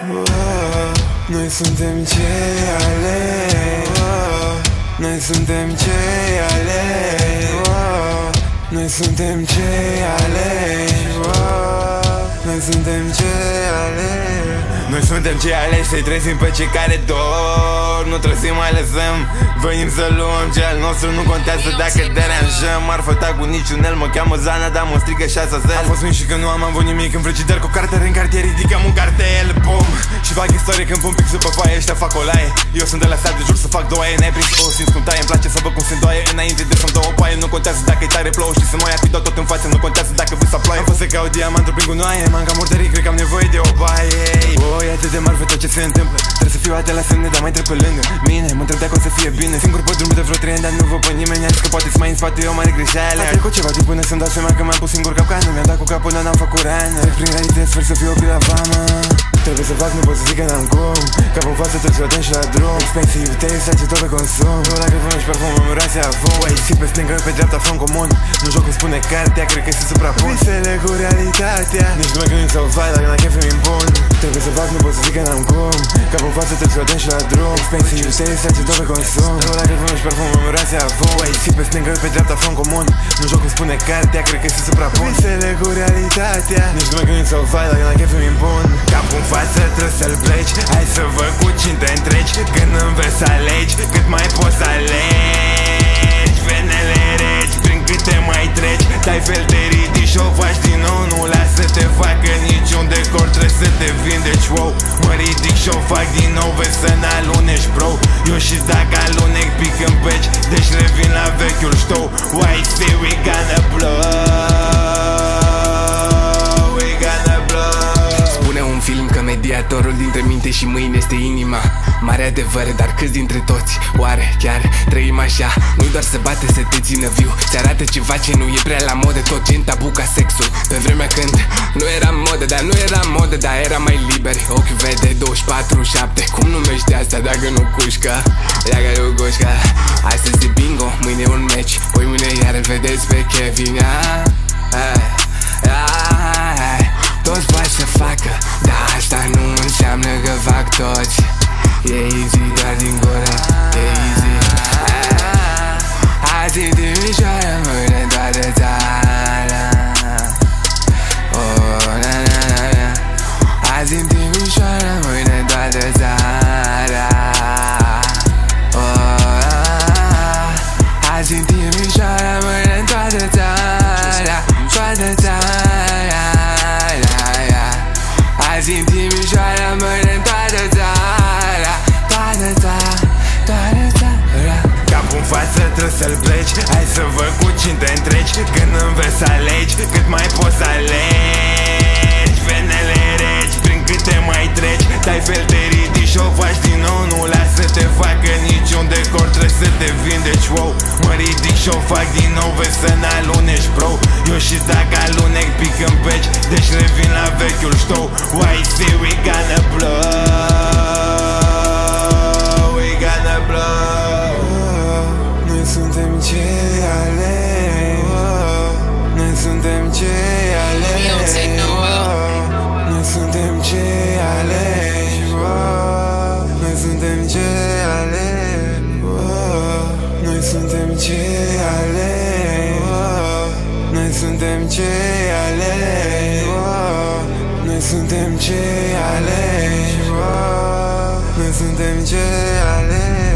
Noi suntem cei aleși. Noi suntem cei aleși. Noi suntem cei aleși. Noi suntem cei aleși. Noi suntem cei aleși să-i trezim pe cei care dor. Nu trebuie să-i mai lăsăm, venim să luăm ce al nostru. Nu contează dacă deranjăm. Marfă cu niciun el, mă cheamă Zana, dar mă strică 6 zel. Am fost și că nu am avut nimic în frigider. Cu cartere în cartier ridicăm un cartel, bum. Și fac istorie când pun pixul pe foaie. Ăștia fac o laie, eu sunt de la sat, de jur să fac doaie. N-ai prins o simți cum taie, îmi place să văd cum se îndoaie. Înainte de să-mi dau o paie, nu contează dacă e tare, plouă și să mă ia fi tot în față. Nu contează dacă vâs să ploaie. Am fost să caut diamantul prin gunoaie. M-am cam murdărit, cred că am nevoie de o baie. E atât de marfă tot ce se întâmplă. Trebuie să fiu atent la semne, dar mai trec pe lângă mine. Mă întreb dacă o să fie bine. Singur pe drum de vreo 3 ani, dar nu văd pe nimeni. A zis că poate să mai în spate, eu mare greșeală. A trecut ceva timp până să-mi dau seama că mi-am pus singur capcanul. Mi-am dat cu capul, dar n-am făcut rană. Trec prin realități, sper să fiu oprit la vamă. Trebuie să fac, nu pot să zic că n-am cum. Capul în față, trebuie să o și la drum. Expensive taste, face tot pe consum. Nu dacă vă și parfum, mă miroase a fum. Si pe stângă, pe dreapta, front comun. Nu joc cum spune cartea, cred că se suprapun. Visele cu realitatea. Nici nu mă gândesc să o fac, dacă la chef îmi impun. Trebuie să fac, nu pot să zic că n-am cum. Capul în față, trebuie să o și la drum. Expensive taste, face tot pe consum. Nu dacă vă și parfum, mă miroase a fum. Si pe stângă, pe dreapta, front comun. Nu joc cum spune cartea, cred că se suprapun. Visele cu realitatea. Nici nu mă gândesc să o fac, dacă la chef îmi impun. Capul în față, trebuie să-l pleci. Hai să văd cu cine te întregi. Când înveți să alegi, cât mai poți să alegi. Venele reci, prin câte mai treci. Dai fel de ridici și o faci din nou. Nu lasă să te facă niciun decor, trebuie să te vindeci, wow. Mă ridic și o fac din nou, vezi să n-alunești, bro. Eu și dacă alunec pic în peci, deci revin la vechiul ștou. Why say we gonna blow? Mediatorul dintre minte și mâini este inima. Mare adevăr, dar câți dintre toți oare chiar trăim așa? Nu-i doar să bate, să te țină viu, ți arată ceva ce nu e prea la modă. Tot gen tabu ca sexul. Pe vremea când nu era modă, dar nu era modă, dar era mai liberi. Ochi vede 24/7. Cum numești asta dacă nu cușcă? Dacă nu cușcă. Astăzi e bingo, mâine un meci, poi mâine iar îl vedeți pe Kevin. Toți poate să facă, dar asta nu înseamnă că fac toți. E easy doar din gură, e easy. Azi e Timișoara, mâine toată țara. Oh, na na na na. Azi e Timișoara, mâine toată țara. Oh, azi e Timișoara, mâine toată țara. Toată țara. Azi în Timișoara, mâine în toată țara. Toată țara, toată țara. Capul în față, trebuie să-l pleci. Hai să văd cu cine te întregi. Când înveți să alegi, cât mai poți să alegi. Venele reci, prin câte mai treci. Dai fel de ridici și o faci din nou. Nu lasă să te facă niciun decor, trebuie să te vindeci, wow. Mă ridic și o fac din nou, vezi să n-alunești, bro. Eu și dacă alunec pic în peci, deci revin la vechiul ștou. Why say we gonna blow? We gonna blow. Noi suntem cei aleși. Noi suntem cei aleși. Noi suntem cei aleși. Noi suntem cei aleși. Noi suntem cei aleși. Noi suntem cei aleși. Noi suntem cei aleși. Noi suntem cei aleși.